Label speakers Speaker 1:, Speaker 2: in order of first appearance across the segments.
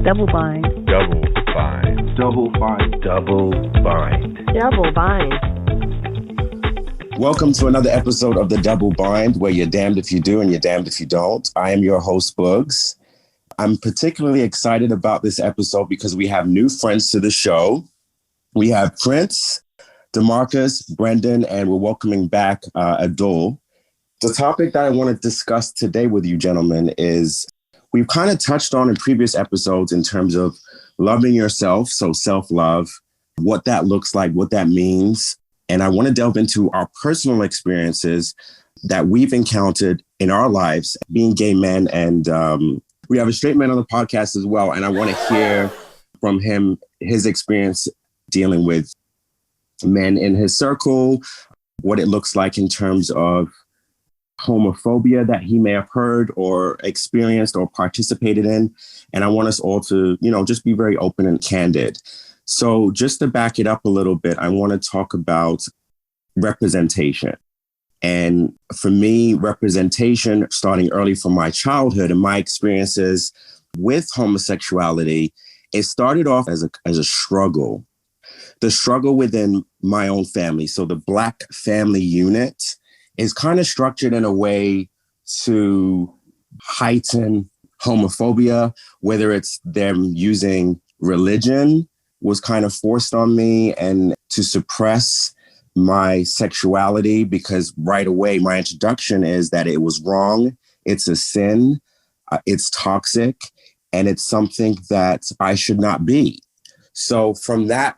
Speaker 1: Double bind.
Speaker 2: Double bind.
Speaker 3: Double bind.
Speaker 2: Double bind.
Speaker 1: Double bind.
Speaker 4: Welcome to another episode of The Double Bind, where you're damned if you do and you're damned if you don't. I am your host, Bugs. I'm particularly excited about this episode because we have new friends to the show. We have Prince, DeMarcus, Brendan, and we're welcoming back Adol. The topic that I want to discuss today with you gentlemen is we've kind of touched on in previous episodes in terms of loving yourself, so self-love, what that looks like, what that means. And I want to delve into our personal experiences that we've encountered in our lives being gay men. And we have a straight man on the podcast as well. And I want to hear from him, his experience dealing with men in his circle, what it looks like in terms of homophobia that he may have heard or experienced or participated in. And I want us all to, just be very open and candid. So just to back it up a little bit, I want to talk about representation. And for me, representation, starting early from my childhood and my experiences with homosexuality, it started off as a struggle. The struggle within my own family. So the Black family unit is kind of structured in a way to heighten homophobia, whether it's them using religion was kind of forced on me and to suppress my sexuality, because right away my introduction is that it was wrong. It's a sin. It's toxic. And it's something that I should not be. So from that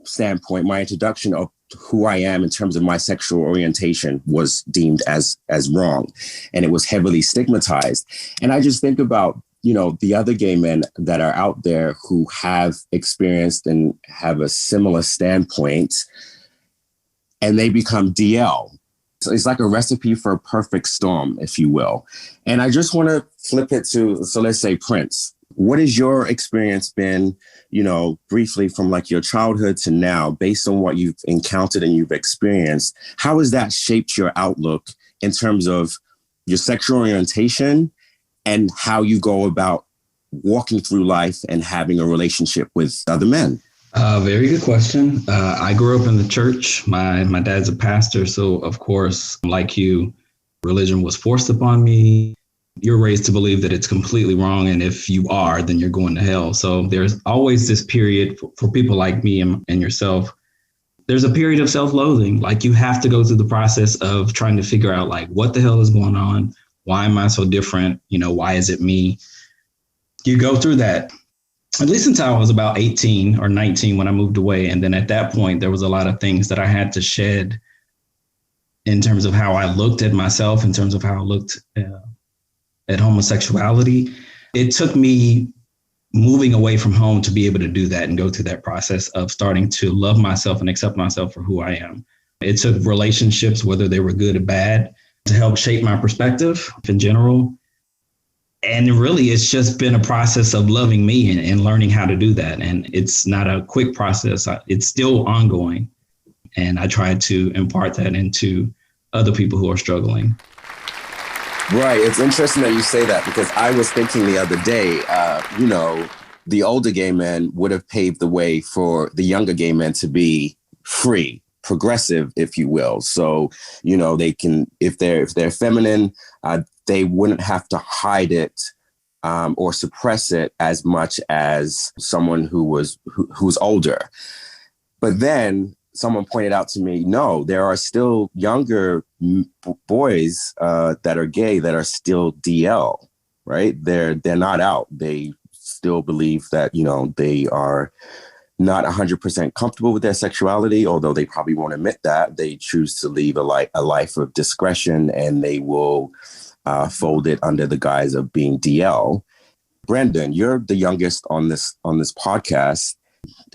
Speaker 4: standpoint, my introduction of who I am in terms of my sexual orientation was deemed as wrong, and it was heavily stigmatized. And I just think about, the other gay men that are out there who have experienced and have a similar standpoint, and they become DL. So it's like a recipe for a perfect storm, if you will. And I just want to flip it to, so let's say Prince. What has your experience been, briefly from like your childhood to now, based on what you've encountered and you've experienced? How has that shaped your outlook in terms of your sexual orientation and how you go about walking through life and having a relationship with other men?
Speaker 5: Very good question. I grew up in the church. My dad's a pastor. So, of course, like you, religion was forced upon me. You're raised to believe that it's completely wrong. And if you are, then you're going to hell. So there's always this period for people like me and yourself. There's a period of self-loathing. Like, you have to go through the process of trying to figure out, like, what the hell is going on? Why am I so different? Why is it me? You go through that, at least until I was about 18 or 19 when I moved away. And then at that point, there was a lot of things that I had to shed in terms of how I looked at myself, in terms of how I looked at homosexuality. It took me moving away from home to be able to do that and go through that process of starting to love myself and accept myself for who I am. It took relationships, whether they were good or bad, to help shape my perspective in general. And really, it's just been a process of loving me and learning how to do that. And it's not a quick process. It's still ongoing. And I try to impart that into other people who are struggling.
Speaker 4: Right. It's interesting that you say that, because I was thinking the other day, the older gay men would have paved the way for the younger gay men to be free, progressive, if you will. So, they can, if they're feminine, they wouldn't have to hide it or suppress it as much as someone who's older. But then someone pointed out to me, no, there are still younger boys that are gay that are still DL, right? They're not out. They still believe that, they are not 100% comfortable with their sexuality, although they probably won't admit that. They choose to live a life of discretion, and they will fold it under the guise of being DL. Brendan, you're the youngest on this podcast.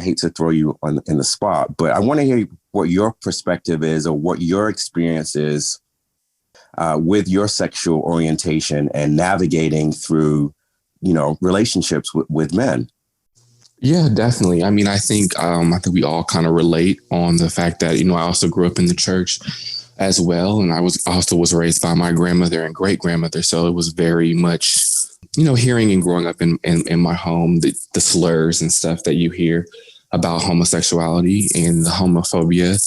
Speaker 4: I hate to throw you in the spot, but I want to hear what your perspective is, or what your experience is with your sexual orientation and navigating through, relationships with men.
Speaker 3: Yeah, definitely. I mean, I think we all kind of relate on the fact that, I also grew up in the church as well. And I was raised by my grandmother and great grandmother. So it was very much hearing and growing up in my home, the slurs and stuff that you hear about homosexuality and the homophobia.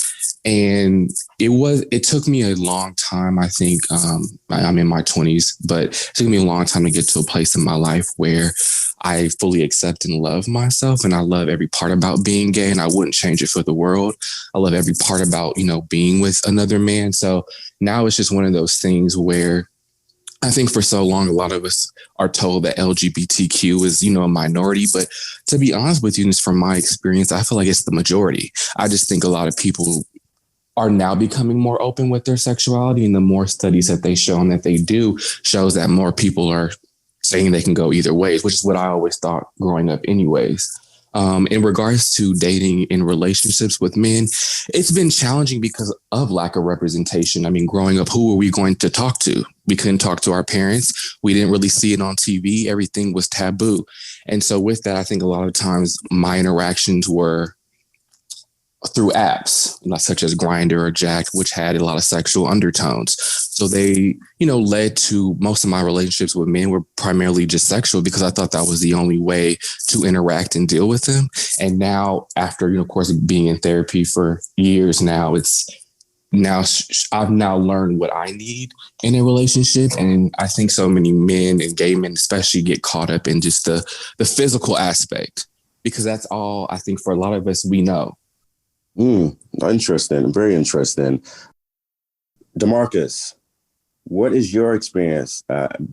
Speaker 3: And it took me a long time. I think I'm in my 20s, but it took me a long time to get to a place in my life where I fully accept and love myself. And I love every part about being gay, and I wouldn't change it for the world. I love every part about, being with another man. So now it's just one of those things where I think for so long, a lot of us are told that LGBTQ is, a minority. But to be honest with you, just from my experience, I feel like it's the majority. I just think a lot of people are now becoming more open with their sexuality. And the more studies that they show and that they do shows that more people are saying they can go either ways, which is what I always thought growing up anyways. In regards to dating in relationships with men, it's been challenging because of lack of representation. I mean, growing up, who were we going to talk to? We couldn't talk to our parents. We didn't really see it on TV. Everything was taboo. And so with that, I think a lot of times my interactions were through apps, such as Grindr or Jack, which had a lot of sexual undertones. So they, led to most of my relationships with men were primarily just sexual because I thought that was the only way to interact and deal with them. And now after, of course, being in therapy for years now, I've now learned what I need in a relationship. And I think so many men and gay men especially get caught up in just the physical aspect, because that's all I think for a lot of us we know.
Speaker 4: Interesting. Very interesting. DeMarcus, what is your experience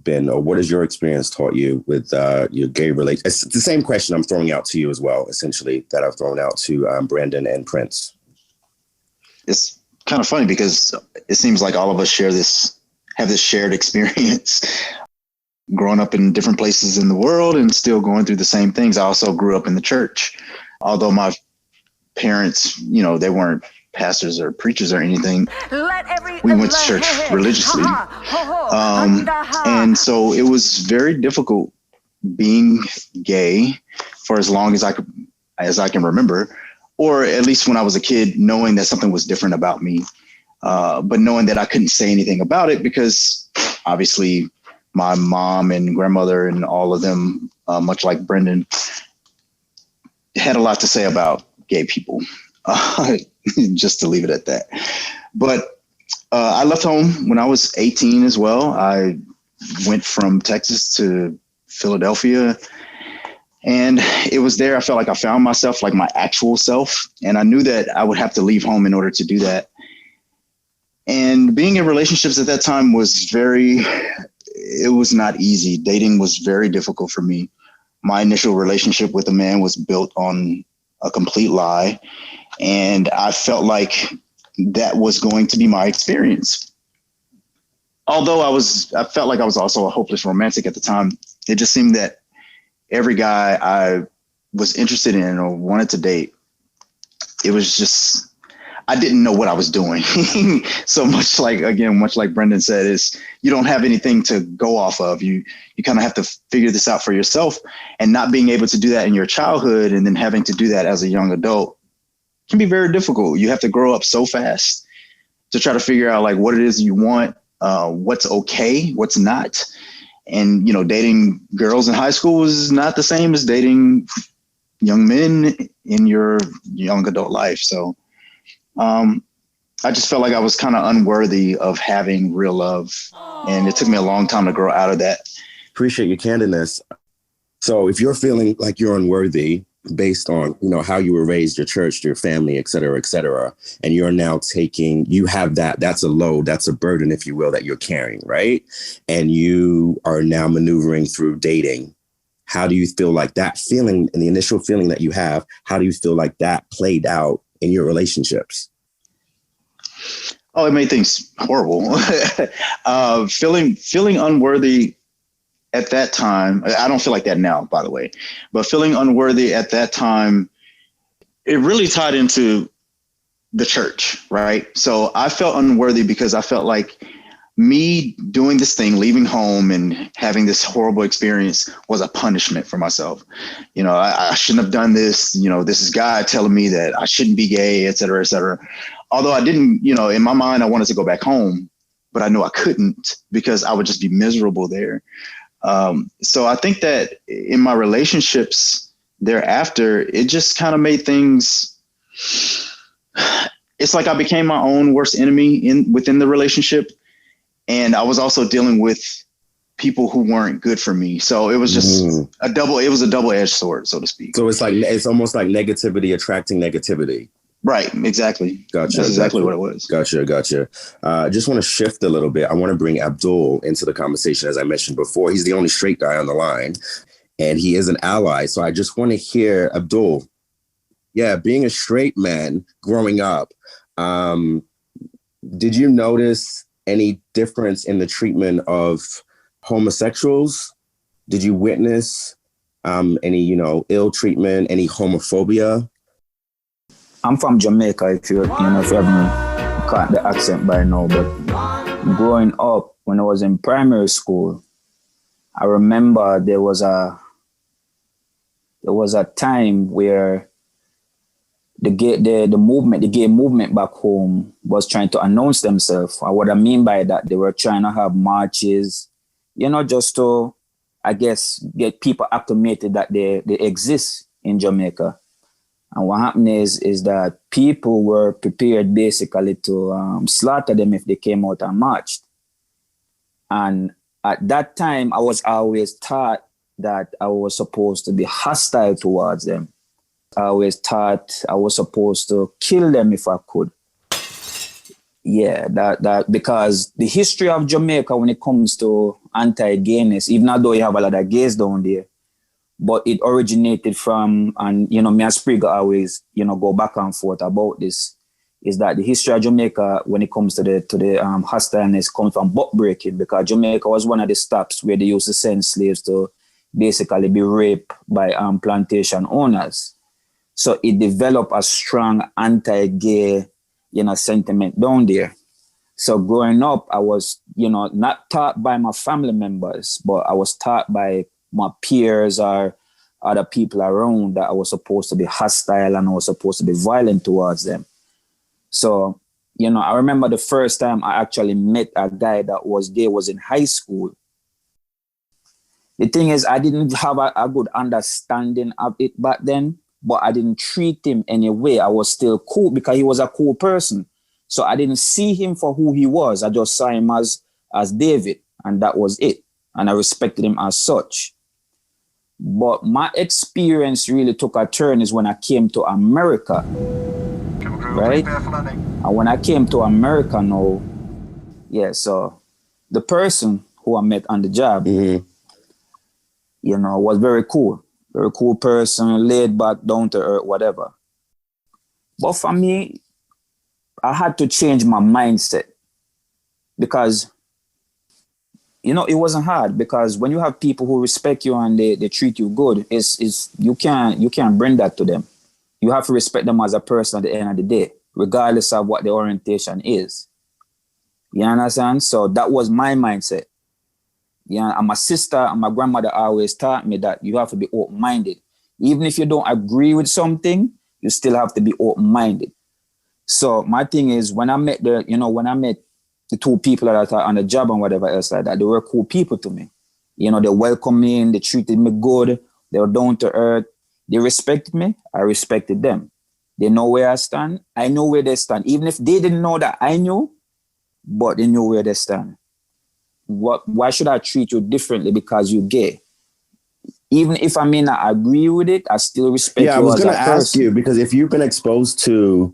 Speaker 4: been, or what has your experience taught you with your gay relationship? It's the same question I'm throwing out to you as well, essentially, that I've thrown out to Brandon and Prince.
Speaker 1: It's kind of funny because it seems like all of us have this shared experience growing up in different places in the world and still going through the same things. I also grew up in the church, although my parents, they weren't pastors or preachers or anything. We went to church religiously. And so it was very difficult being gay for as long as I can remember, or at least when I was a kid, knowing that something was different about me, but knowing that I couldn't say anything about it because obviously my mom and grandmother and all of them, much like Brendan, had a lot to say about gay people, just to leave it at that. But I left home when I was 18 as well. I went from Texas to Philadelphia, and it was there I felt like I found myself, like my actual self. And I knew that I would have to leave home in order to do that. And being in relationships at that time was not easy. Dating was very difficult for me. My initial relationship with a man was built on a complete lie. And I felt like that was going to be my experience. Although I felt like I was also a hopeless romantic at the time. It just seemed that every guy I was interested in or wanted to date, it was just, I didn't know what I was doing. So much like Brendan said, is you don't have anything to go off of. You kind of have to figure this out for yourself, and not being able to do that in your childhood and then having to do that as a young adult can be very difficult. You have to grow up so fast to try to figure out like what it is you want, what's okay, what's not. And, dating girls in high school was not the same as dating young men in your young adult life. So I just felt like I was kind of unworthy of having real love. And it took me a long time to grow out of that.
Speaker 4: Appreciate your candidness. So if you're feeling like you're unworthy based on, how you were raised, your church, your family, et cetera, and you're now you have that's a load, that's a burden, if you will, that you're carrying, right? And you are now maneuvering through dating. How do you feel like that feeling and the initial feeling that you have, how do you feel like that played out in your relationships?
Speaker 1: Oh, it made things horrible. Feeling unworthy at that time. I don't feel like that now, by the way, but feeling unworthy at that time, it really tied into the church, right? So I felt unworthy because I felt like me doing this thing, leaving home and having this horrible experience was a punishment for myself. I shouldn't have done this. This is God telling me that I shouldn't be gay, et cetera, et cetera. Although I didn't, in my mind, I wanted to go back home, but I knew I couldn't because I would just be miserable there. So I think that in my relationships thereafter, it just kind of made things. It's like I became my own worst enemy within the relationship, and I was also dealing with people who weren't good for me. So it was just it was a double-edged sword, so to speak.
Speaker 4: So it's almost like negativity attracting negativity.
Speaker 1: Right, exactly.
Speaker 4: Gotcha.
Speaker 1: That's exactly what it was.
Speaker 4: Gotcha. Just want to shift a little bit. I want to bring Abdul into the conversation. As I mentioned before, he's the only straight guy on the line, and he is an ally. So I just want to hear, Abdul, being a straight man growing up, did you notice any difference in the treatment of homosexuals? Did you witness any, ill treatment, any homophobia?
Speaker 6: I'm from Jamaica, if you haven't caught the accent by now, but growing up, when I was in primary school, I remember there was a time where the gay movement back home was trying to announce themselves. And what I mean by that, they were trying to have marches, just to, I guess, get people acclimated that they exist in Jamaica. And what happened is that people were prepared basically to slaughter them if they came out and marched. And at that time, I was always taught that I was supposed to be hostile towards them. I always thought I was supposed to kill them if I could. Yeah, that because the history of Jamaica when it comes to anti-gayness, even though you have a lot of gays down there, but it originated from, and me and Sprigga always, go back and forth about this, is that the history of Jamaica when it comes to the hostileness comes from buck breaking, because Jamaica was one of the stops where they used to send slaves to basically be raped by plantation owners. So it developed a strong anti-gay, sentiment down there. So growing up, I was, not taught by my family members, but I was taught by my peers or other people around that I was supposed to be hostile and I was supposed to be violent towards them. So, I remember the first time I actually met a guy that was gay was in high school. The thing is, I didn't have a good understanding of it back then, but I didn't treat him anyway. I was still cool because he was a cool person. So I didn't see him for who he was. I just saw him as David, and that was it. And I respected him as such. But my experience really took a turn is when I came to America, right? And when I came to America now, so the person who I met on the job, was very cool person, laid back, down to earth, whatever. But for me, I had to change my mindset because it wasn't hard, because when you have people who respect you and they treat you good, you can't bring that to them. You have to respect them as a person at the end of the day, regardless of what the orientation is. You understand? So that was my mindset. Yeah, and my sister and my grandmother always taught me that you have to be open-minded. Even if you don't agree with something, you still have to be open-minded. So my thing is, when I met the two people that are on the job and whatever else like that, they were cool people to me. They welcomed me in, they treated me good, they were down to earth, they respected me, I respected them. They know where I stand, I know where they stand. Even if they didn't know that I knew, but they knew where they stand. Why should I treat you differently because you're gay? Even if I may not agree with it, I still respect you as a person. Yeah, I was going to ask you,
Speaker 4: because if you've been exposed to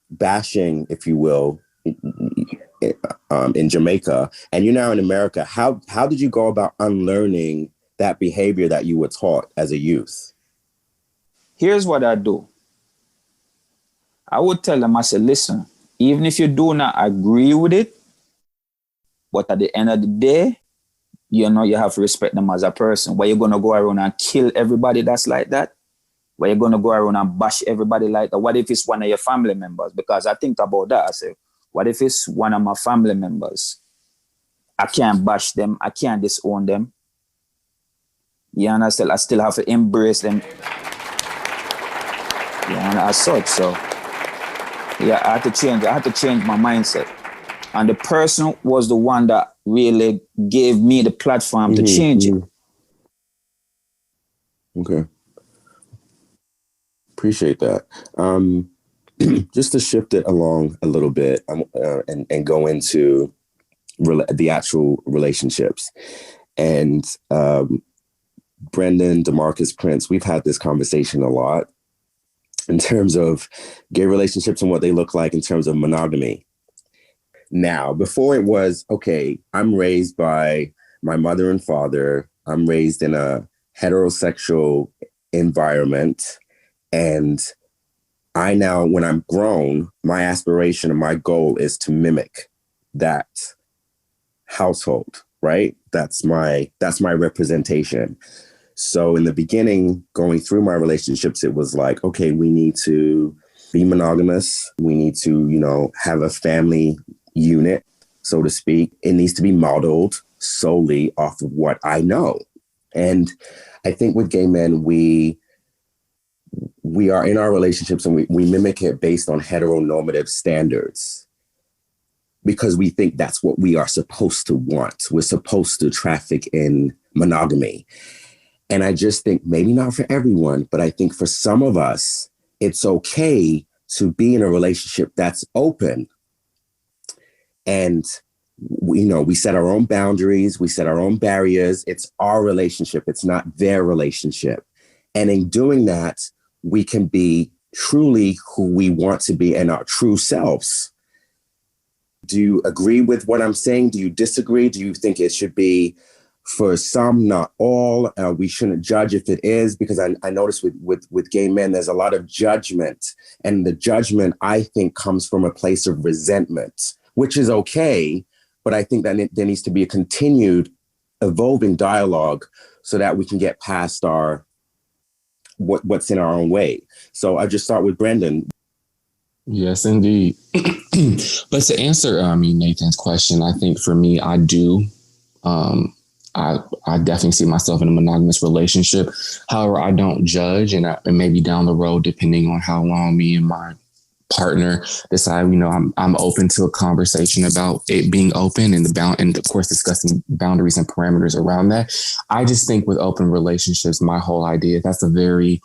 Speaker 4: bashing, if you will, in Jamaica, and you're now in America, how did you go about unlearning that behavior that you were taught as a youth?
Speaker 6: Here's what I do. I would tell them, I said, listen, even if you do not agree with it, but at the end of the day, you have to respect them as a person. Why you going to go around and kill everybody that's like that? Why you going to go around and bash everybody like that? What if it's one of your family members? Because I think about that. I say, what if it's one of my family members? I can't bash them. I can't disown them. You understand? I still have to embrace them. As such. So, I had to change my mindset. And the person was the one that really gave me the platform to change it.
Speaker 4: Okay. Appreciate that. Just to shift it along a little bit and go into the actual relationships. And Brendan, DeMarcus, Prince, we've had this conversation a lot in terms of gay relationships and what they look like in terms of monogamy. Now, before it was, okay, I'm raised by my mother and father. I'm raised in a heterosexual environment. And I now, when I'm grown, my aspiration and my goal is to mimic that household, right? That's my representation. So in the beginning, going through my relationships, it was like, okay, we need to be monogamous. We need to, have a family unit, so to speak. It needs to be modeled solely off of what I know. And I think with gay men, we are in our relationships and we mimic it based on heteronormative standards because we think that's what we are supposed to want. We're supposed to traffic in monogamy. And I just think maybe not for everyone, but I think for some of us, it's okay to be in a relationship that's open. And we set our own boundaries, we set our own barriers. It's our relationship. It's not their relationship. And in doing that, we can be truly who we want to be and our true selves. Do you agree with what I'm saying? Do you disagree? Do you think it should be for some, not all? We shouldn't judge if it is, because I notice with gay men, there's a lot of judgment. And the judgment, I think, comes from a place of resentment, which is okay. But I think that there needs to be a continued evolving dialogue so that we can get past what's in our own way. So I just start with Brendan.
Speaker 3: Yes, indeed. But to answer Nathan's question, I think for me, I do. I definitely see myself in a monogamous relationship. However, I don't judge, and maybe down the road, depending on how long me and my partner decide, I'm open to a conversation about it being open and of course discussing boundaries and parameters around that. I just think with open relationships, my whole idea, that's a very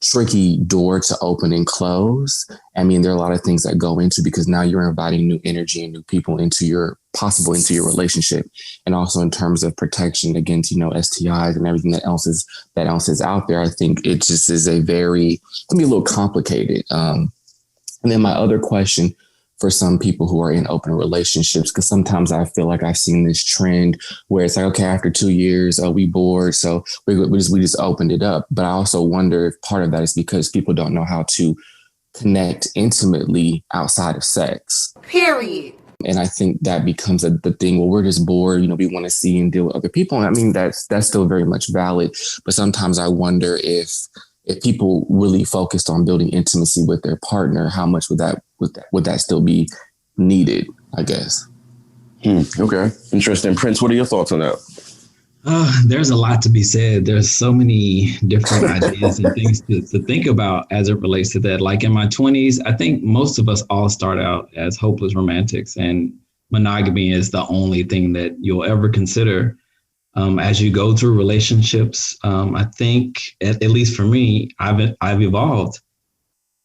Speaker 3: tricky door to open and close. I mean, there are a lot of things that go into, because now you're inviting new energy and new people into your relationship. And also in terms of protection against, STIs and everything that else is out there. I think it just is can be a little complicated. And then my other question for some people who are in open relationships, because sometimes I feel like I've seen this trend where it's like, okay, after 2 years, we bored, so we just opened it up. But I also wonder if part of that is because people don't know how to connect intimately outside of sex.
Speaker 7: Period.
Speaker 3: And I think that becomes the thing. Well, we're just bored. We want to see and deal with other people. And I mean, that's still very much valid. But sometimes I wonder if people really focused on building intimacy with their partner, how much would that still be needed, I guess.
Speaker 4: Okay. Interesting. Prince, what are your thoughts on that?
Speaker 5: There's a lot to be said. There's so many different ideas and things to think about as it relates to that. Like in my 20s, I think most of us all start out as hopeless romantics, and monogamy is the only thing that you'll ever consider. As you go through relationships, I think, at least for me, I've evolved.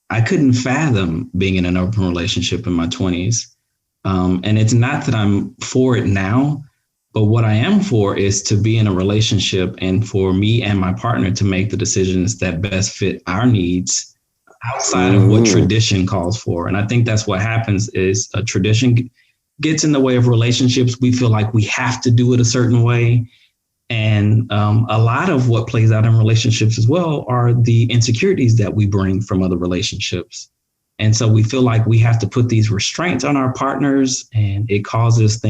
Speaker 5: I couldn't fathom being in an open relationship in my 20s. And it's not that I'm for it now, but what I am for is to be in a relationship and for me and my partner to make the decisions that best fit our needs outside of what tradition calls for. And I think that's what happens is a tradition gets in the way of relationships. We feel like we have to do it a certain way. And a lot of what plays out in relationships as well are the insecurities that we bring from other relationships. And so we feel like we have to put these restraints on our partners, and it causes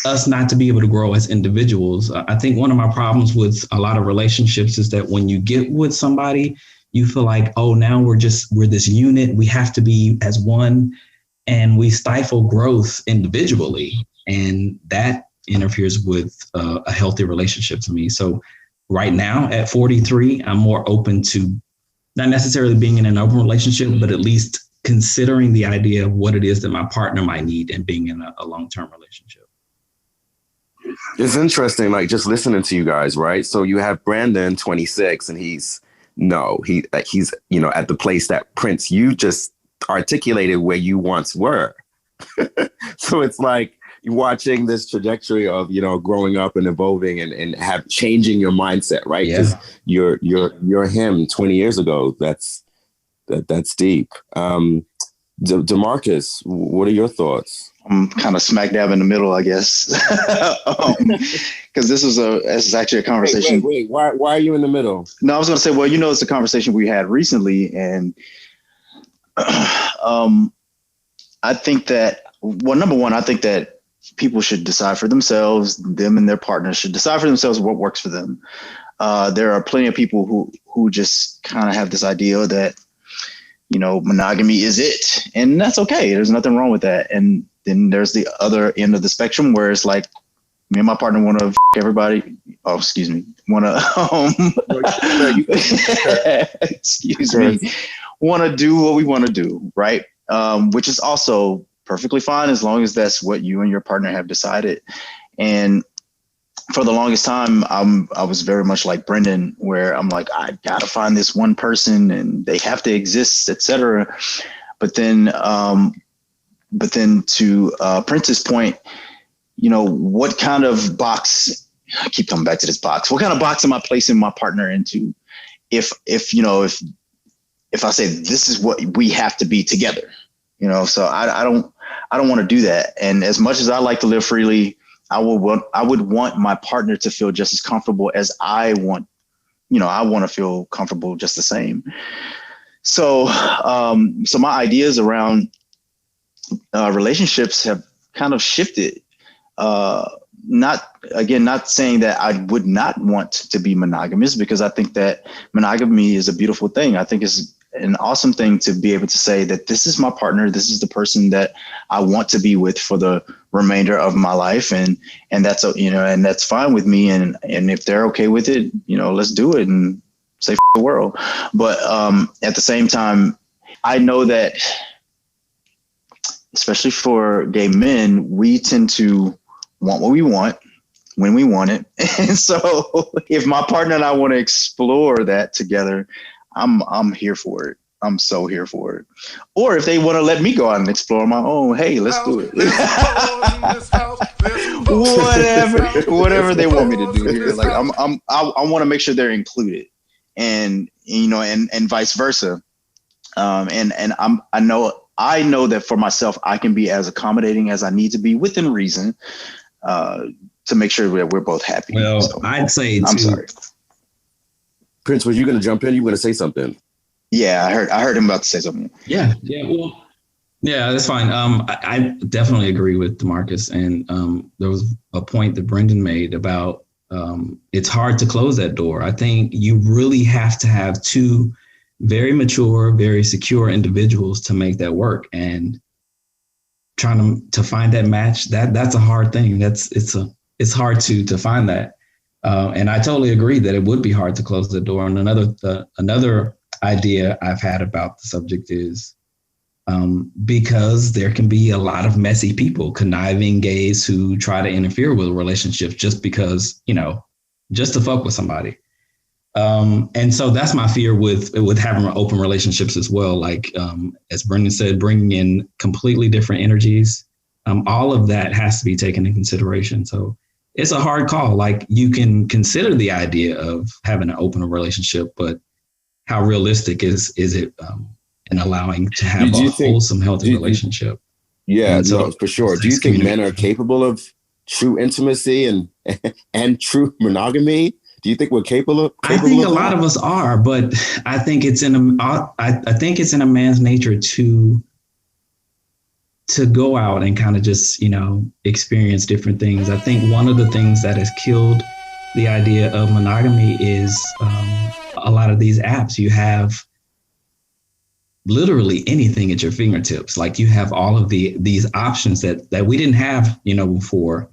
Speaker 5: us not to be able to grow as individuals. I think one of my problems with a lot of relationships is that when you get with somebody, you feel like, oh, now we're this unit. We have to be as one, and we stifle growth individually. And that interferes with a healthy relationship to me. So right now at 43, I'm more open to not necessarily being in an open relationship, but at least considering the idea of what it is that my partner might need and being in a long-term relationship.
Speaker 4: It's interesting, like just listening to you guys, right? So you have Brandon, 26, and he's at the place that Prince, you just articulated where you once were. So it's like you're watching this trajectory of, growing up and evolving and have changing your mindset, right? Because you're him 20 years ago. That's deep. DeMarcus, what are your thoughts?
Speaker 1: I'm kind of smack dab in the middle, I guess, because this is actually a conversation.
Speaker 4: Wait. Why are you in the middle?
Speaker 1: No, I was going to say, well, it's a conversation we had recently, and I think that, well, number one, I think that people should decide for themselves. Them and their partners should decide for themselves what works for them. There are plenty of people who just kind of have this idea that, monogamy is it, and that's okay. There's nothing wrong with that. And then there's the other end of the spectrum where it's like, me and my partner want to everybody. Oh, excuse me. Want to, want to do what we want to do, right? Which is also perfectly fine as long as that's what you and your partner have decided. And for the longest time, I was very much like Brendan, where I'm like, I gotta find this one person and they have to exist, etc. But then to Prince's point, what kind of box? I keep coming back to this box. What kind of box am I placing my partner into? If I say this is what we have to be together, so I don't want to do that. And as much as I like to live freely, I would want my partner to feel just as comfortable as I want. I want to feel comfortable just the same. So my ideas around relationships have kind of shifted. Not saying that I would not want to be monogamous, because I think that monogamy is a beautiful thing. I think it's an awesome thing to be able to say that this is my partner. This is the person that I want to be with for the remainder of my life. And that's, and that's fine with me. And if they're okay with it, let's do it and say the world. But at the same time, I know that, especially for gay men, we tend to want what we want when we want it. And so if my partner and I want to explore that together, I'm here for it. I'm so here for it. Or if they want to let me go out and explore my own, hey, let's do it. Whatever they want me to do here. Like I want to make sure they're included, and and vice versa. And I know that for myself, I can be as accommodating as I need to be within reason, to make sure that we're both happy.
Speaker 5: Well, so, I'd say
Speaker 1: I'm sorry.
Speaker 4: Prince, were you going to jump in? You were going to say something?
Speaker 1: Yeah, I heard him about to say something.
Speaker 5: Yeah. Well, yeah, that's fine. I definitely agree with DeMarcus. And there was a point that Brendan made about it's hard to close that door. I think you really have to have two very mature, very secure individuals to make that work. And trying to find that match, that's a hard thing. It's hard to find that. And I totally agree that it would be hard to close the door. And another idea I've had about the subject is because there can be a lot of messy people, conniving gays who try to interfere with relationships just because, just to fuck with somebody. And so that's my fear with having open relationships as well. Like, as Brendan said, bringing in completely different energies, all of that has to be taken into consideration. So it's a hard call. Like, you can consider the idea of having an open relationship, but how realistic is it in allowing to have a wholesome, healthy relationship?
Speaker 4: Yeah, no, for sure. Do you think men are capable of true intimacy and true monogamy? Do you think we're capable?
Speaker 5: I think a lot of us are, but I think it's in a man's nature to go out and kind of just, experience different things. I think one of the things that has killed the idea of monogamy is a lot of these apps. You have literally anything at your fingertips. Like, you have all of these options that we didn't have, before.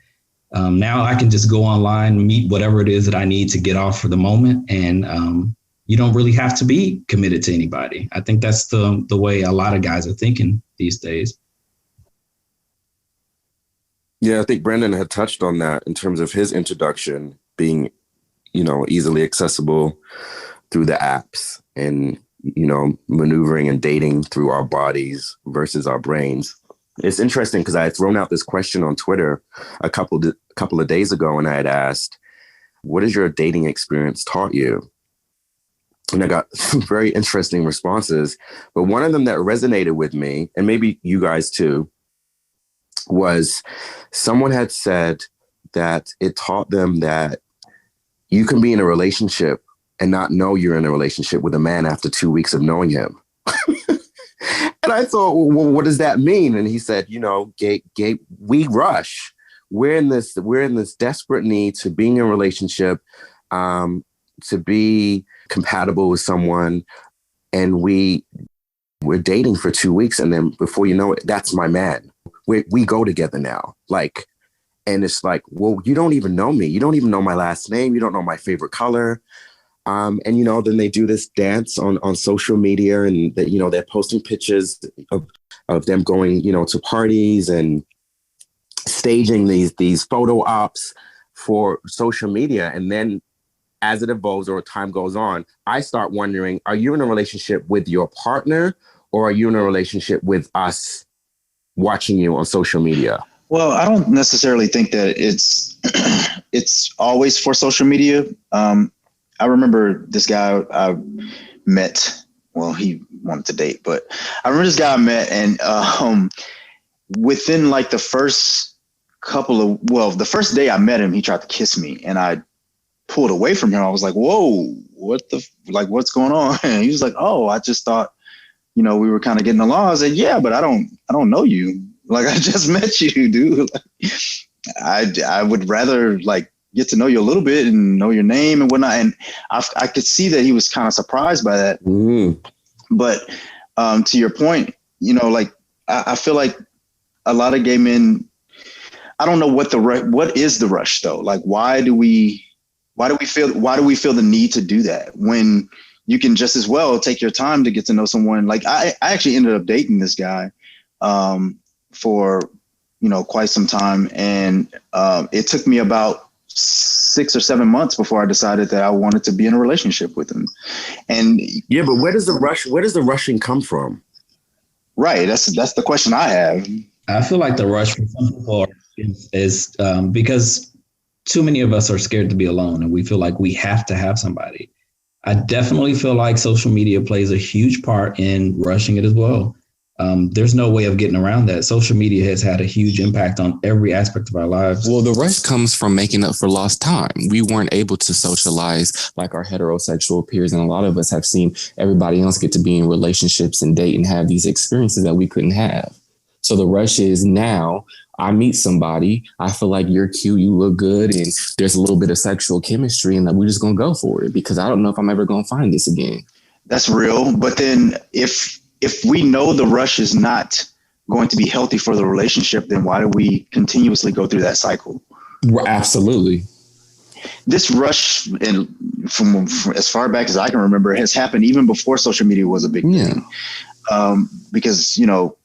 Speaker 5: Now I can just go online, meet whatever it is that I need to get off for the moment, and you don't really have to be committed to anybody. I think that's the way a lot of guys are thinking these days.
Speaker 4: Yeah, I think Brandon had touched on that in terms of his introduction being, you know, easily accessible through the apps and, you know, maneuvering and dating through our bodies versus our brains. It's interesting because I had thrown out this question on Twitter a couple of days ago, and I had asked, what has your dating experience taught you? And I got some very interesting responses, but one of them that resonated with me, and maybe you guys too, was someone had said that it taught them that you can be in a relationship and not know you're in a relationship with a man after 2 weeks of knowing him. And I thought, well, what does that mean? And he said, you know, we rush. We're in this desperate need to being in a relationship, to be compatible with someone, and we're dating for 2 weeks, and then before you know it, that's my man. We go together now. Like, and it's like, well, you don't even know me. You don't even know my last name. You don't know my favorite color. And, you know, then they do this dance on social media, and that, you know, they're posting pictures of them going, you know, to parties and staging these photo ops for social media. And then as it evolves or time goes on, I start wondering, are you in a relationship with your partner, or are you in a relationship with us watching you on social media?
Speaker 1: Well, I don't necessarily think that it's always for social media. I remember this guy I met. Well, he wanted to date, but I remember this guy I met, and within like the first the first day I met him, he tried to kiss me, and I pulled away from him. I was like, "Whoa, what's going on?" And he was like, "Oh, I just thought, you know, we were kind of getting along." I was like, "Yeah, but I don't know you. Like, I just met you, dude. I would rather like get to know you a little bit and know your name and whatnot." And I could see that he was kind of surprised by that. Mm. But to your point, you know, like I feel like a lot of gay men, I don't know what is the rush though? Like, why do we feel the need to do that when you can just as well take your time to get to know someone? Like I actually ended up dating this guy for, you know, quite some time. And it took me about 6 or 7 months before I decided that I wanted to be in a relationship with him. And
Speaker 4: yeah, but where does the rushing come from?
Speaker 1: Right. That's the question I have.
Speaker 5: I feel like the rush for some people is because too many of us are scared to be alone, and we feel like we have to have somebody. I definitely feel like social media plays a huge part in rushing it as well. There's no way of getting around that. Social media has had a huge impact on every aspect of our lives.
Speaker 3: Well, the rush comes from making up for lost time. We weren't able to socialize like our heterosexual peers, and a lot of us have seen everybody else get to be in relationships and date and have these experiences that we couldn't have. So the rush is now I meet somebody, I feel like you're cute, you look good, and there's a little bit of sexual chemistry, and we're just going to go for it because I don't know if I'm ever going to find this again.
Speaker 1: That's real. But then if we know the rush is not going to be healthy for the relationship, then why do we continuously go through that cycle?
Speaker 3: Absolutely.
Speaker 1: This rush, and from as far back as I can remember, has happened even before social media was a big thing. Because, you know,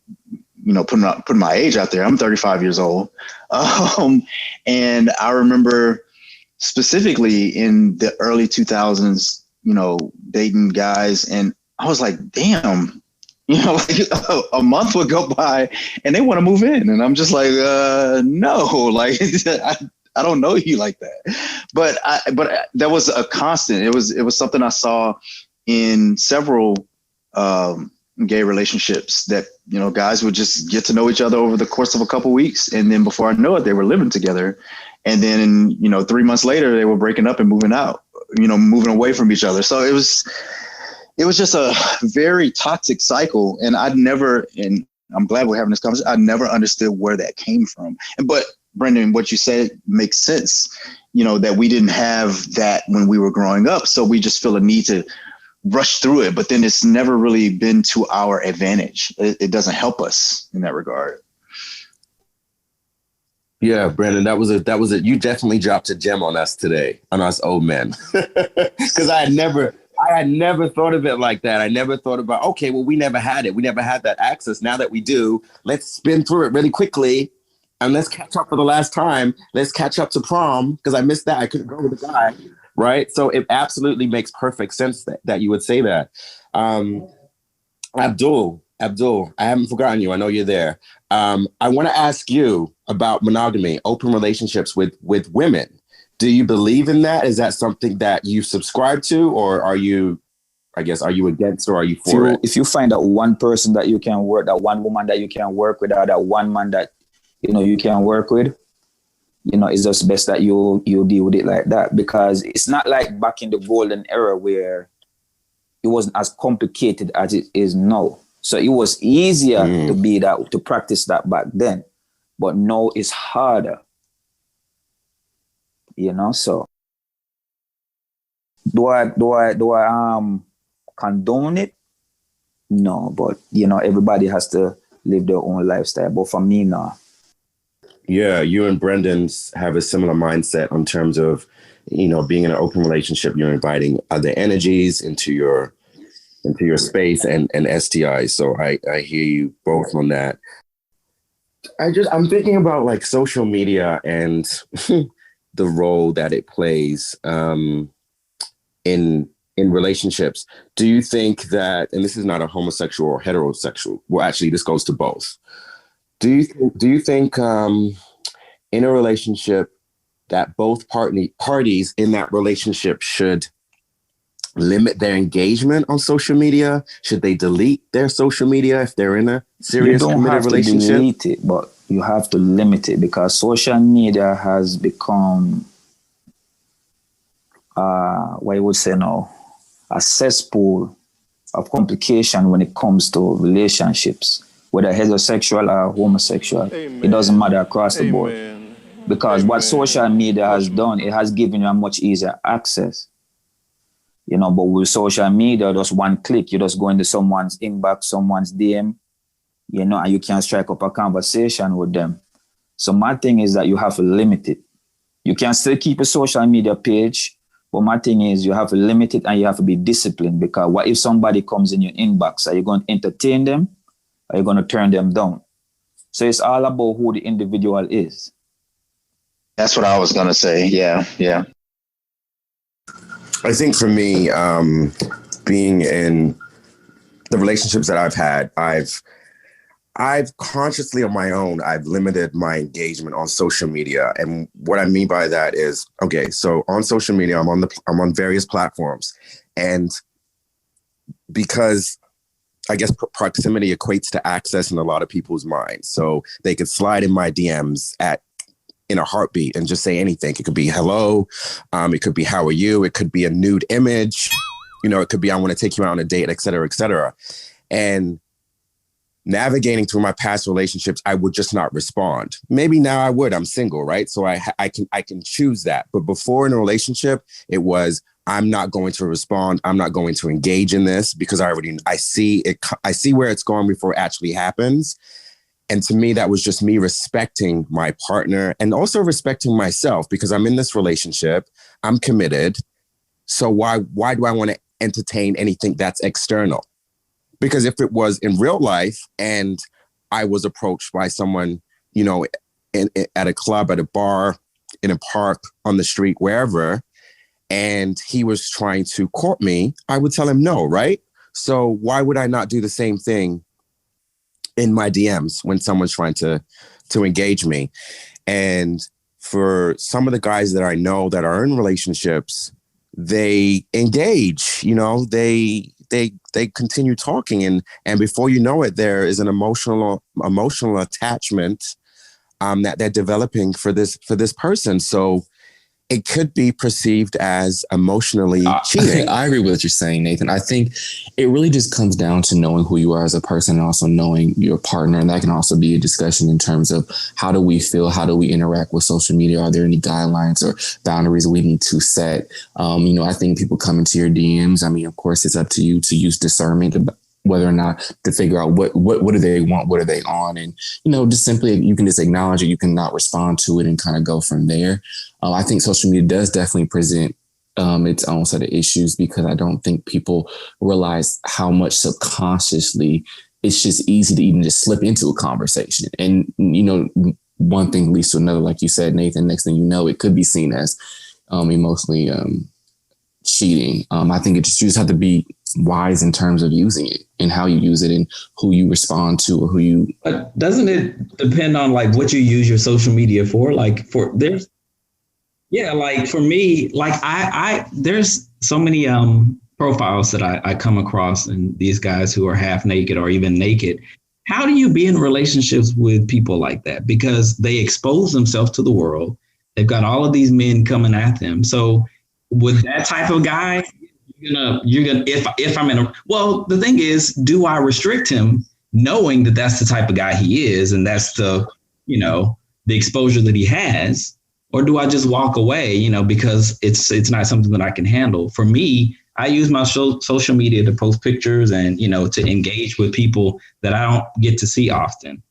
Speaker 1: putting my age out there, I'm 35 years old. And I remember specifically in the early 2000s, you know, dating guys, and I was like, damn, you know, like a month would go by and they want to move in. And I'm just like, no, like I don't know you like that. But that was a constant. It was something I saw in several gay relationships that, you know, guys would just get to know each other over the course of a couple of weeks. And then before I know it, they were living together. And then, you know, 3 months later, they were breaking up and moving out, you know, moving away from each other. So it was just a very toxic cycle. And and I'm glad we're having this conversation. I never understood where that came from. But Brendan, what you said makes sense, you know, that we didn't have that when we were growing up. So we just feel a need to rush through it, but then it's never really been to our advantage. It doesn't help us in that regard.
Speaker 4: Yeah, Brandon, that was it. You definitely dropped a gem on us today, on us old men, because I had never thought of it like that. I never thought about, okay, well, we never had it. We never had that access. Now that we do, let's spin through it really quickly and let's catch up for the last time. Let's catch up to prom because I missed that. I couldn't go with the guy, right? So it absolutely makes perfect sense that you would say that. Abdul, I haven't forgotten you. I know you're there. I want to ask you about monogamy, open relationships with women. Do you believe in that? Is that something that you subscribe to, or are you against, or are you for it?
Speaker 6: If you find that one person that you can work, that one woman that you can work with, or that one man that, you can work with, it's just best that you deal with it like that, because it's not like back in the golden era where it wasn't as complicated as it is now. So it was easier to practice that back then, but now it's harder. So do I condone it? No, but everybody has to live their own lifestyle. But for me, no.
Speaker 4: Yeah, you and Brendan have a similar mindset in terms of, being in an open relationship. You're inviting other energies into your space and STIs. So I hear you both on that. I'm thinking about like social media and the role that it plays in relationships. Do you think that, and this is not a homosexual or heterosexual, well, actually this goes to both. Do you think in a relationship that both parties in that relationship should limit their engagement on social media? Should they delete their social media if they're in a serious committed relationship?
Speaker 6: You don't have to delete it, but you have to limit it, because social media has become, what you would say now, a cesspool of complication when it comes to relationships, whether heterosexual or homosexual. Amen. It doesn't matter across the board. Because what social media has done, it has given you a much easier access. But with social media, just one click, you just go into someone's inbox, someone's DM, and you can strike up a conversation with them. So my thing is that you have to limit it. You can still keep a social media page, but my thing is you have to limit it and you have to be disciplined, because what if somebody comes in your inbox? Are you going to entertain them? Are you going to turn them down? So it's all about who the individual is.
Speaker 1: That's what I was going to say. Yeah.
Speaker 4: I think for me, being in the relationships that I've had, I've consciously on my own, I've limited my engagement on social media. And what I mean by that is, okay, so on social media, I'm on various platforms, and because I guess proximity equates to access in a lot of people's minds. So they could slide in my DMs in a heartbeat and just say anything. It could be hello. It could be how are you? It could be a nude image. It could be I want to take you out on a date, et cetera, et cetera. And navigating through my past relationships, I would just not respond. Maybe now I would. I'm single, right? So I can choose that. But before in a relationship, it was I'm not going to respond. I'm not going to engage in this because I see it. I see where it's going before it actually happens. And to me, that was just me respecting my partner and also respecting myself, because I'm in this relationship. I'm committed. So why do I want to entertain anything that's external? Because if it was in real life and I was approached by someone, at a club, at a bar, in a park, on the street, wherever, and he was trying to court me, I would tell him no, right? So why would I not do the same thing in my DMs when someone's trying to engage me? And for some of the guys that I know that are in relationships, they engage, they continue talking, and before you know it, there is an emotional attachment that they're developing for this person. So it could be perceived as emotionally cheating.
Speaker 3: I agree with what you're saying, Nathan. I think it really just comes down to knowing who you are as a person and also knowing your partner. And that can also be a discussion in terms of how do we feel? How do we interact with social media? Are there any guidelines or boundaries we need to set? I think people come into your DMs. I mean, of course, it's up to you to use discernment about whether or not to figure out what do they want? What are they on? And, just simply, you can just acknowledge it. You can not respond to it and kind of go from there. I think social media does definitely present its own set of issues, because I don't think people realize how much subconsciously it's just easy to even just slip into a conversation. And, one thing leads to another, like you said, Nathan. Next thing you know, it could be seen as emotionally cheating. I think you just have to be wise in terms of using it and how you use it and who you respond to or who you.
Speaker 5: But doesn't it depend on like what you use your social media for? Like for me, like I there's so many profiles that I come across, and these guys who are half naked or even naked. How do you be in relationships with people like that? Because they expose themselves to the world. They've got all of these men coming at them. So with that type of guy, you're gonna if I'm in a, well, the thing is, do I restrict him knowing that that's the type of guy he is and that's the exposure that he has, or do I just walk away, because it's not something that I can handle? For me, I use my social media to post pictures and, to engage with people that I don't get to see often.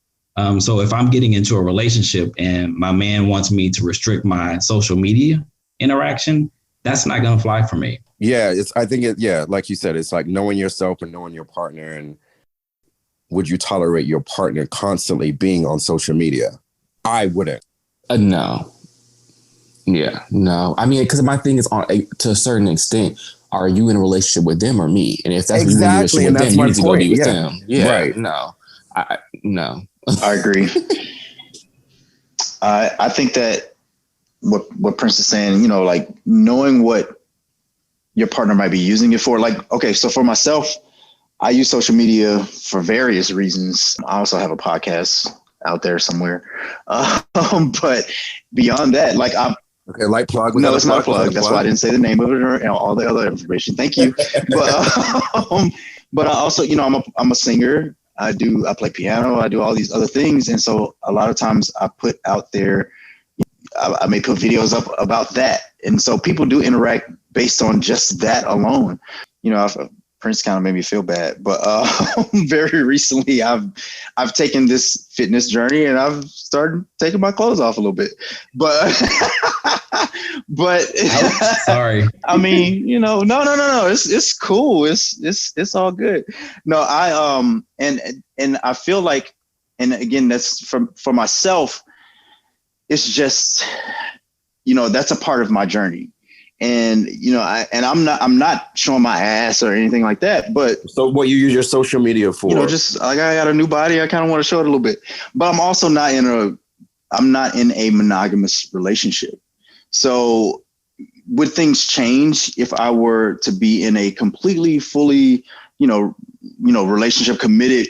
Speaker 5: So if I'm getting into a relationship and my man wants me to restrict my social media interaction, that's not going to fly for me.
Speaker 4: Yeah, like you said, it's like knowing yourself and knowing your partner. And would you tolerate your partner constantly being on social media? I wouldn't.
Speaker 3: No. Yeah, no. I mean, because my thing is to a certain extent, are you in a relationship with them or me? And if that's
Speaker 4: exactly, and that's
Speaker 3: them,
Speaker 4: my
Speaker 3: you need to
Speaker 4: point.
Speaker 3: go be with them. Yeah,
Speaker 4: right.
Speaker 3: No, no.
Speaker 1: I agree. I think that what Prince is saying, like knowing what your partner might be using it for. Like, okay, so for myself, I use social media for various reasons. I also have a podcast out there somewhere. But beyond that, like
Speaker 4: okay, light plug.
Speaker 1: No, it's not a plug. That's why I didn't say the name of it or all the other information. Thank you. But I also, I'm a singer. I play piano. I do all these other things. And so a lot of times I put out there, I may put videos up about that. And so people do interact based on just that alone. Prince kind of made me feel bad, but very recently I've taken this fitness journey and I've started taking my clothes off a little bit, but
Speaker 5: sorry.
Speaker 1: I mean, no. It's cool. It's all good. No, and I feel like, and again, that's for myself. It's just, that's a part of my journey. And, I'm not showing my ass or anything like that, but.
Speaker 4: So what you use your social media for?
Speaker 1: Just like I got a new body. I kind of want to show it a little bit, but I'm also not in a monogamous relationship. So would things change if I were to be in a completely, fully, relationship committed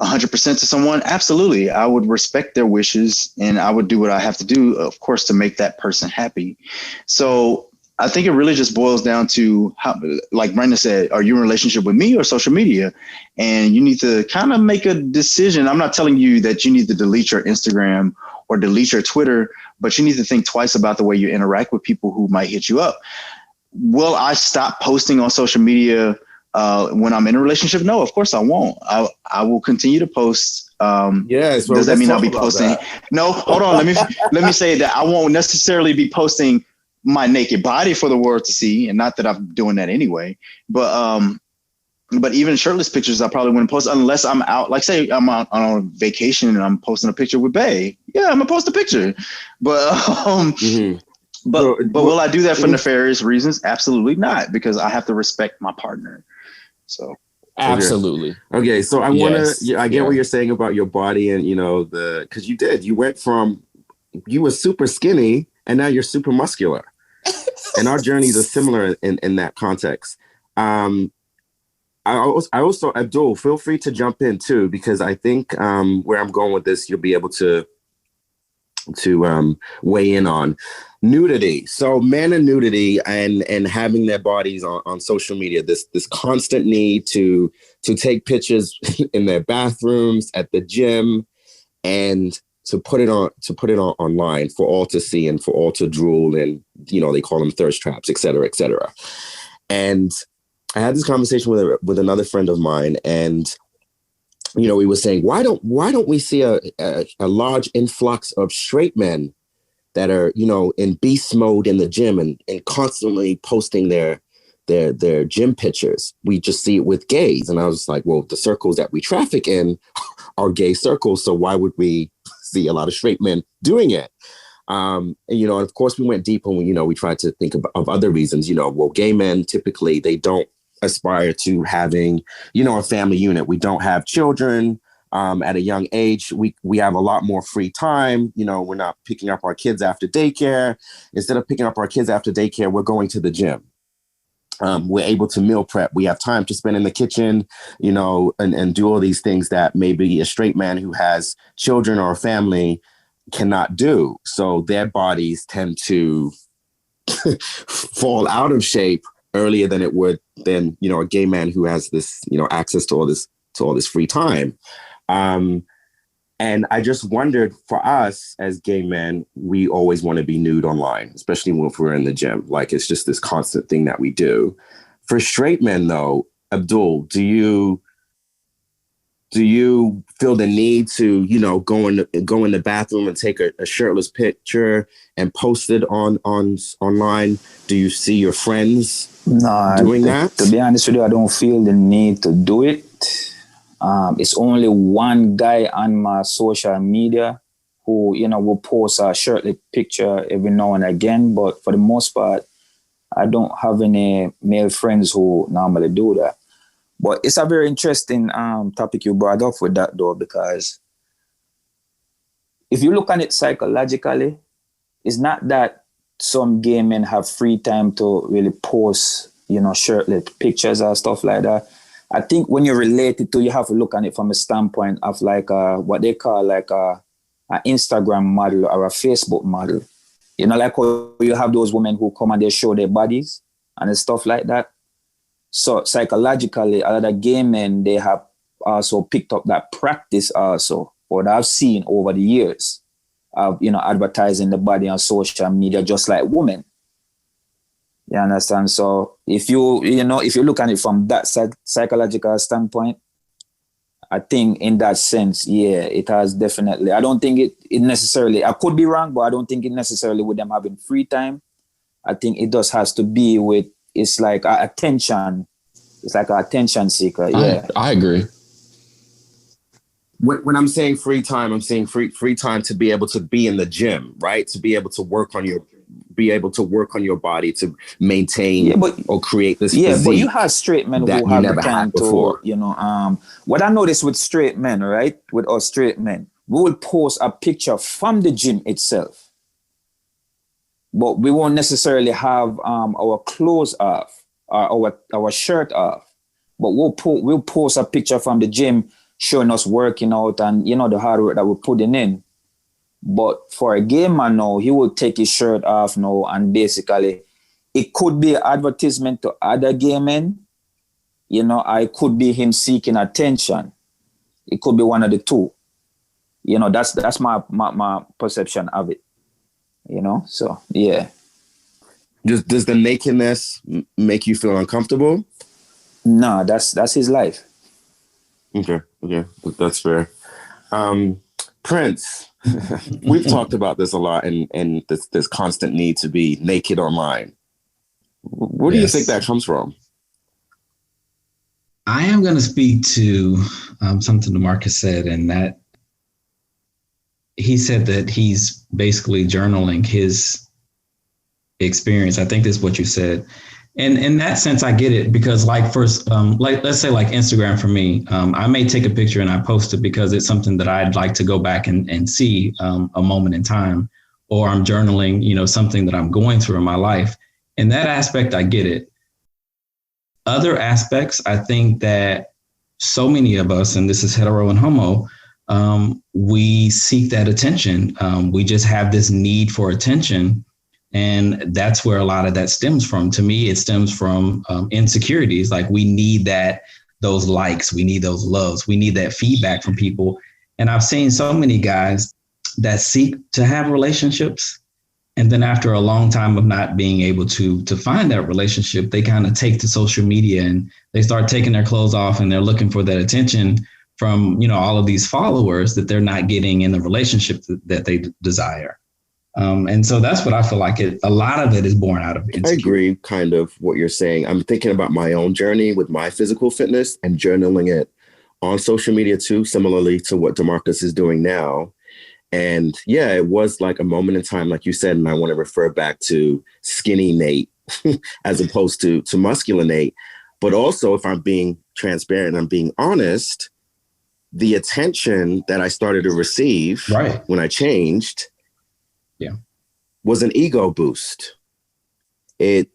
Speaker 1: 100% to someone? Absolutely. I would respect their wishes and I would do what I have to do, of course, to make that person happy. So I think it really just boils down to how, like Brenda said, are you in a relationship with me or social media? And you need to kind of make a decision. I'm not telling you that you need to delete your Instagram or delete your Twitter, but you need to think twice about the way you interact with people who might hit you up. Will I stop posting on social media when I'm in a relationship? No, of course I won't. I will continue to post.
Speaker 4: Yes.
Speaker 1: Does that mean I'll be posting? That. No, hold on. Let me say that I won't necessarily be posting my naked body for the world to see, and not that I'm doing that anyway. But even shirtless pictures, I probably wouldn't post unless I'm out. Like, say I'm out on vacation and I'm posting a picture with Bae. Yeah, I'm gonna post a picture. But but will I do that for nefarious reasons? Absolutely not, because I have to respect my partner. So
Speaker 3: absolutely.
Speaker 4: Okay, so I get what you're saying about your body and because you went from, you were super skinny and now you're super muscular. And our journeys are similar in that context. I also, Abdul, feel free to jump in too, because I think where I'm going with this, you'll be able to weigh in on nudity. So men and nudity and having their bodies on social media, this constant need to take pictures in their bathrooms, at the gym, and to put it on online for all to see and for all to drool, and they call them thirst traps, et cetera, et cetera. And I had this conversation with another friend of mine, and we were saying, why don't we see a large influx of straight men that are, you know, in beast mode in the gym and constantly posting their gym pictures. We just see it with gays. And I was like, well, the circles that we traffic in are gay circles. So why would we see a lot of straight men doing it? And, you know, and of course we went deep and we tried to think of other reasons. You know, well, gay men typically, they don't aspire to having, you know, a family unit. We don't have children. At a young age, we have a lot more free time. You know, we're not picking up our kids after daycare. Instead of picking up our kids after daycare, we're going to the gym. We're able to meal prep. We have time to spend in the kitchen, you know, and do all these things that maybe a straight man who has children or a family cannot do. So their bodies tend to fall out of shape earlier than it would than, you know, a gay man who has this, you know, access to all this free time. And I just wondered, for us as gay men, we always want to be nude online, especially if we're in the gym. Like, it's just this constant thing that we do. For straight men, though, Abdul, do you feel the need to, you know, go in the bathroom and take a shirtless picture and post it online? Do you see your friends doing that?
Speaker 6: To be honest with you, I don't feel the need to do it. It's only one guy on my social media who, you know, will post a shirtless picture every now and again. But for the most part, I don't have any male friends who normally do that. But it's a very interesting topic you brought up with that, though, because if you look at it psychologically, it's not that some gay men have free time to really post, you know, shirtless pictures or stuff like that. I think when you're related to, you have to look at it from a standpoint of like what they call like an Instagram model or a Facebook model. You know, like how you have those women who come and they show their bodies and stuff like that. So psychologically, a lot of gay men, they have also picked up that practice also, what I've seen over the years of, you know, advertising the body on social media, just like women. You understand? So if you look at it from that psychological standpoint, I think in that sense, yeah, it has definitely. I don't think it necessarily, I could be wrong, but I don't think it necessarily with them having free time. I think it just has to be with, it's like attention. It's like an attention seeker. Yeah.
Speaker 3: I agree.
Speaker 4: When I'm saying free time, I'm saying free time to be able to be in the gym, right? To be able to work on your body to maintain or create this physique.
Speaker 6: But you have straight men who have the time to, you know, what I noticed with straight men, right? With us straight men, we will post a picture from the gym itself, but we won't necessarily have our clothes off or our shirt off, but we'll post a picture from the gym showing us working out and, you know, the hard work that we're putting in. But for a gay man now, he will take his shirt off now, and basically it could be an advertisement to other gay men, you know, or it could be him seeking attention. It could be one of the two. You know, that's my perception of it. You know, so yeah.
Speaker 4: Does the nakedness make you feel uncomfortable?
Speaker 6: No, that's his life.
Speaker 4: Okay, that's fair. Prince, we've talked about this a lot, and this constant need to be naked online. Where do you think that comes from?
Speaker 5: I am going to speak to something that Marcus said, and that he said that he's basically journaling his experience. I think that's what you said. And in that sense, I get it, because like first, like let's say like Instagram for me, I may take a picture and I post it because it's something that I'd like to go back and see a moment in time, or I'm journaling, you know, something that I'm going through in my life. In that aspect, I get it. Other aspects, I think that so many of us, and this is hetero and homo, we seek that attention. We just have this need for attention. And that's where a lot of that stems from. To me, it stems from insecurities. Like, we need those likes, we need those loves, we need that feedback from people. And I've seen so many guys that seek to have relationships, and then after a long time of not being able to find that relationship, they kind of take to social media and they start taking their clothes off, and they're looking for that attention from, you know, all of these followers that they're not getting in the relationship that they desire. And so that's what I feel like a lot of it is born out of insecurity.
Speaker 4: I agree kind of what you're saying. I'm thinking about my own journey with my physical fitness and journaling it on social media too, similarly to what DeMarcus is doing now. And yeah, it was like a moment in time, like you said, and I want to refer back to skinny Nate as opposed to muscular Nate. But also, if I'm being transparent and I'm being honest, the attention that I started to receive when I changed was an ego boost. It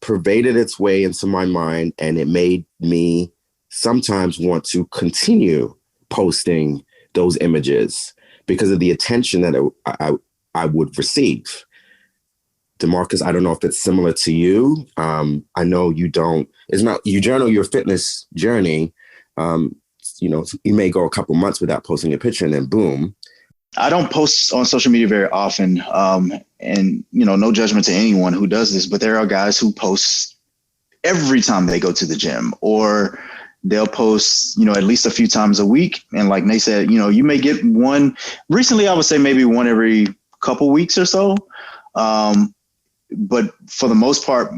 Speaker 4: pervaded its way into my mind, and it made me sometimes want to continue posting those images because of the attention that I would receive. DeMarcus, I don't know if it's similar to you. I know you don't. It's not. You journal your fitness journey. You may go a couple months without posting a picture, and then boom.
Speaker 1: I don't post on social media very often, and no judgment to anyone who does this, but there are guys who post every time they go to the gym, or they'll post, at least a few times a week. And like Nate said, you may get one. Recently, I would say maybe one every couple weeks or so. But for the most part,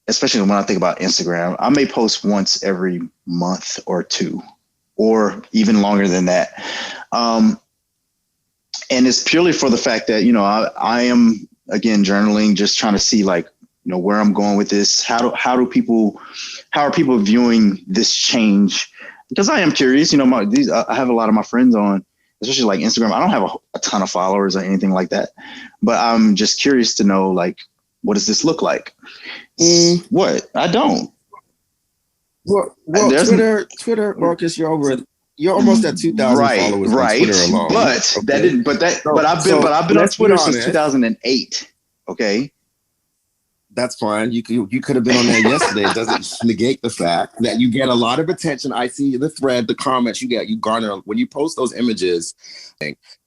Speaker 1: especially when I think about Instagram, I may post once every month or two, or even longer than that. And it's purely for the fact that, I am, again, journaling, just trying to see where I'm going with this. How are people viewing this change? Because I am curious, I have a lot of my friends on, especially like Instagram. I don't have a ton of followers or anything like that, but I'm just curious to know, what does this look like? What? I don't.
Speaker 4: Well, Twitter, Marcus, you're almost at 2,000 followers on Twitter alone.
Speaker 1: But I've been on Twitter since 2008. Okay.
Speaker 4: That's fine. You could have been on there yesterday. It doesn't negate the fact that you get a lot of attention. I see the thread, the comments you garner when you post those images.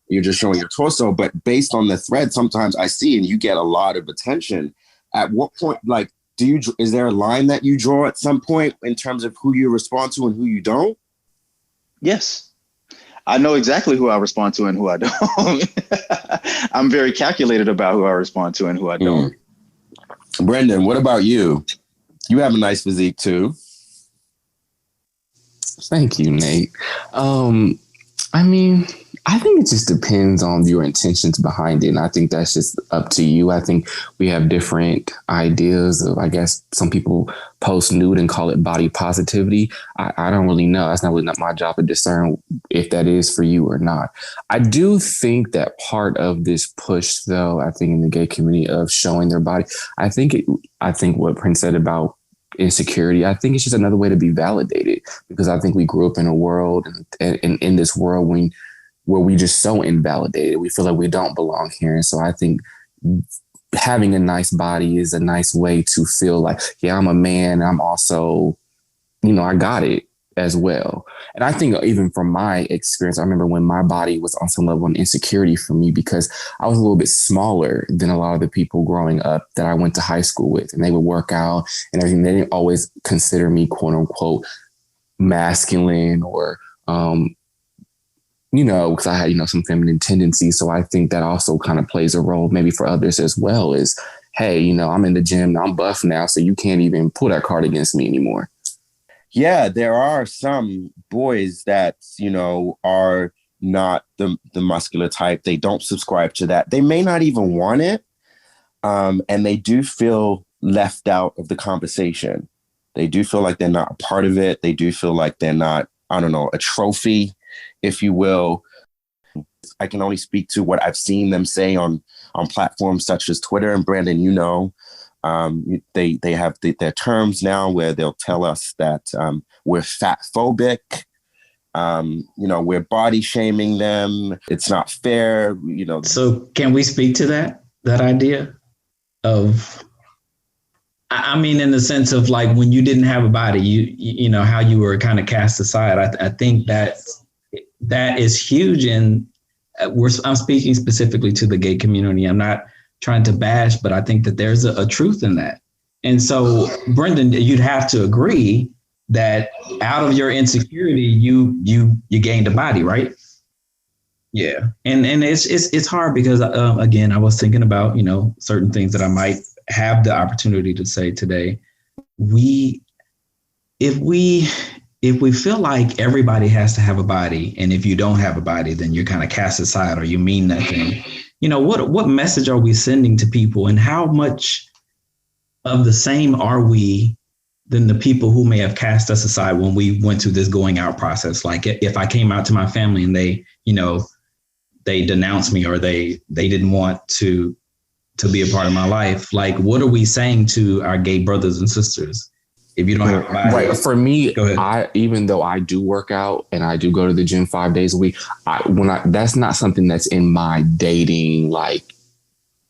Speaker 4: You're just showing your torso, but based on the thread, sometimes I see and you get a lot of attention. At what point, is there a line that you draw at some point in terms of who you respond to and who you don't?
Speaker 1: Yes. I know exactly who I respond to and who I don't. I'm very calculated about who I respond to and who I don't.
Speaker 4: Brendan, what about you? You have a nice physique too.
Speaker 3: Thank you, Nate. I think it just depends on your intentions behind it. And I think that's just up to you. I think we have different ideas of, I guess, some people post nude and call it body positivity. I don't really know. That's not really not my job to discern if that is for you or not. I do think that part of this push, though, I think in the gay community of showing their body, I think what Prince said about insecurity, I think it's just another way to be validated, because I think we grew up in a world and in this world where we just so invalidated. We feel like we don't belong here. And so I think having a nice body is a nice way to feel like, yeah, I'm a man. I'm also, I got it as well. And I think even from my experience, I remember when my body was on some level of insecurity for me, because I was a little bit smaller than a lot of the people growing up that I went to high school with, and they would work out and everything. They didn't always consider me, quote unquote, masculine or, because I had, some feminine tendencies. So I think that also kind of plays a role maybe for others as well, is, hey, I'm in the gym, I'm buff now, so you can't even pull that card against me anymore.
Speaker 4: Yeah, there are some boys that, are not the muscular type. They don't subscribe to that. They may not even want it. And they do feel left out of the conversation. They do feel like they're not a part of it. They do feel like they're not, a trophy, if you will. I can only speak to what I've seen them say on platforms such as Twitter. And Brandon, they have their terms now where they'll tell us that we're fat phobic. We're body shaming them. It's not fair.
Speaker 5: So can we speak to that idea of, in the sense of like when you didn't have a body, you how you were kind of cast aside. I think that is huge. And I'm speaking specifically to the gay community. I'm not trying to bash, but I think that there's a truth in that. And so, Brendan, you'd have to agree that out of your insecurity, you gained a body, right? Yeah. And it's hard because, again, I was thinking about, certain things that I might have the opportunity to say today. If we feel like everybody has to have a body, and if you don't have a body, then you're kind of cast aside or you mean nothing. What message are we sending to people, and how much of the same are we than the people who may have cast us aside when we went through this going out process? Like if I came out to my family and they denounced me, or they didn't want to be a part of my life, like what are we saying to our gay brothers and sisters? If you don't have a body.
Speaker 3: Right. For me, even though I do work out and I do go to the gym 5 days a week, that's not something that's in my dating, like,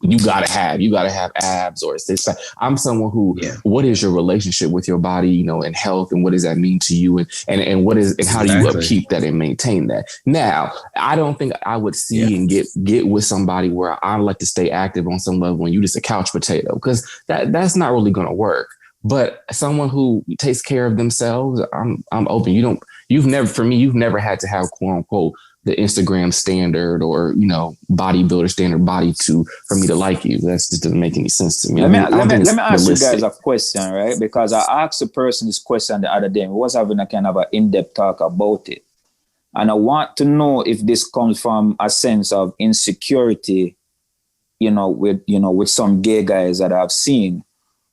Speaker 3: you gotta have abs or six pack. I'm someone who, what is your relationship with your body, and health, and what does that mean to you, and what is, and how do you upkeep that and maintain that? Now, I don't think I would see and get with somebody where I like to stay active on some level and you just a couch potato, because that's not really gonna work. But someone who takes care of themselves, I'm open. You've never had to have, quote unquote, the Instagram standard or, bodybuilder standard body for me to like you. That just doesn't make any sense to me.
Speaker 6: Let me ask you guys a question, right? Because I asked a person this question the other day. We was having a kind of an in-depth talk about it. And I want to know if this comes from a sense of insecurity, with some gay guys that I've seen.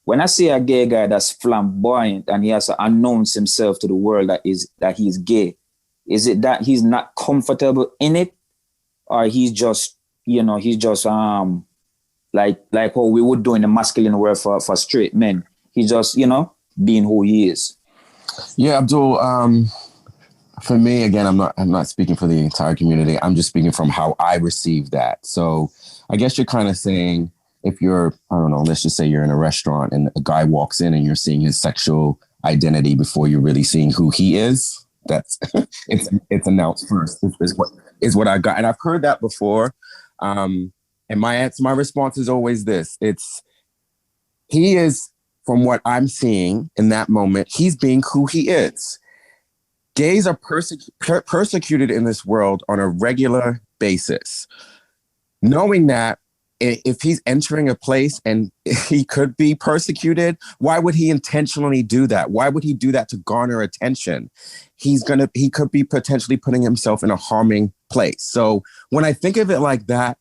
Speaker 6: When I see a gay guy that's flamboyant and he has to announce himself to the world that he's gay, is it that he's not comfortable in it, or he's just like how we would do in the masculine world for straight men? He's just being who he is.
Speaker 4: Yeah, Abdul. For me, again, I'm not speaking for the entire community. I'm just speaking from how I receive that. So I guess you're kind of saying, if you're, I don't know, let's just say you're in a restaurant and a guy walks in and you're seeing his sexual identity before you're really seeing who he is. That's it's announced first. Is what I got, and I've heard that before. And my response is always this: he is, from what I'm seeing in that moment, he's being who he is. Gays are persecuted in this world on a regular basis. Knowing that, if he's entering a place and he could be persecuted, why would he intentionally do that? Why would he do that to garner attention? He could be potentially putting himself in a harming place. So when I think of it like that,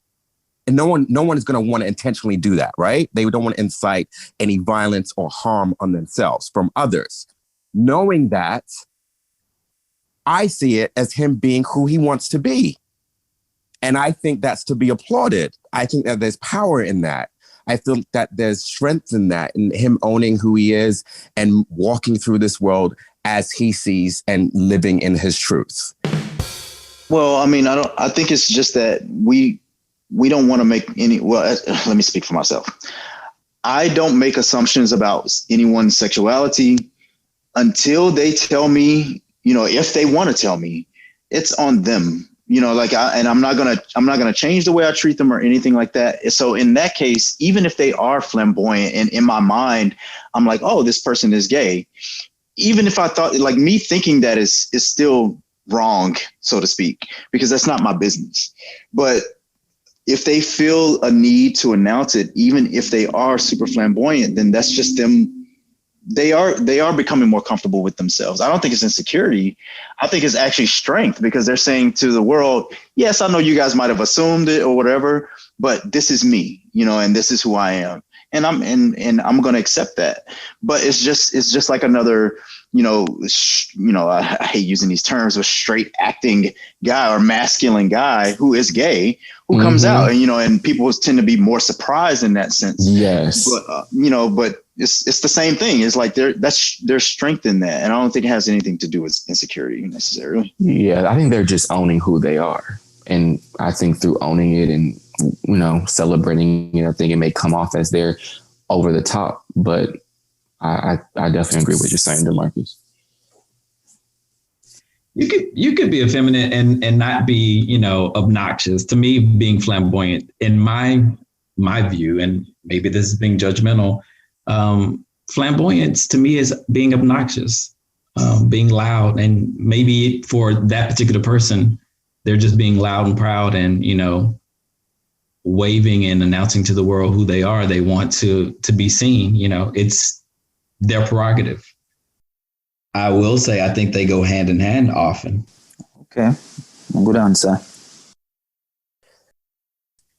Speaker 4: and no one is going to want to intentionally do that, right? They don't want to incite any violence or harm on themselves from others. Knowing that, I see it as him being who he wants to be. And I think that's to be applauded. I think that there's power in that. I feel that there's strength in that, in him owning who he is and walking through this world as he sees and living in his truth.
Speaker 1: Well, I mean, I think it's just that we don't want to make any, let me speak for myself. I don't make assumptions about anyone's sexuality until they tell me, if they want to tell me, it's on them. I'm not gonna change the way I treat them or anything like that. So in that case, even if they are flamboyant, and in my mind, I'm like, oh, this person is gay. Even if I thought, like, me thinking that is still wrong, so to speak, because that's not my business. But if they feel a need to announce it, even if they are super flamboyant, then that's just them. They are becoming more comfortable with themselves. I don't think it's insecurity. I think it's actually strength, because they're saying to the world, yes, I know you guys might have assumed it or whatever, but this is me, and this is who I am. And I'm going to accept that. But it's just like another, I hate using these terms, a straight acting guy or masculine guy who is gay, who comes out, and people tend to be more surprised in that sense.
Speaker 3: Yes.
Speaker 1: But, but it's the same thing. It's like there's strength in that. And I don't think it has anything to do with insecurity necessarily.
Speaker 3: Yeah. I think they're just owning who they are. And I think through owning it and, celebrating, I think it may come off as they're over the top, but I definitely agree with what you're saying, DeMarcus.
Speaker 5: You could be effeminate and not be, obnoxious. To me, being flamboyant, in my view, and maybe this is being judgmental, flamboyance to me is being obnoxious, being loud, and maybe for that particular person, they're just being loud and proud and, waving and announcing to the world who they are. They want to be seen, it's their prerogative. I will say, I think they go hand in hand often.
Speaker 6: Okay. Good answer.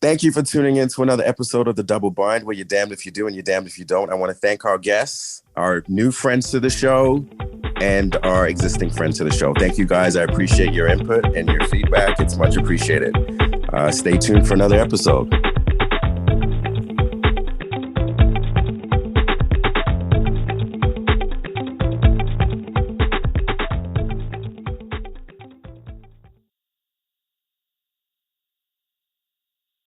Speaker 4: Thank you for tuning in to another episode of The Double Bind, where you're damned if you do and you're damned if you don't. I want to thank our guests, our new friends to the show, and our existing friends to the show. Thank you, guys. I appreciate your input and your feedback. It's much appreciated. Stay tuned for another episode.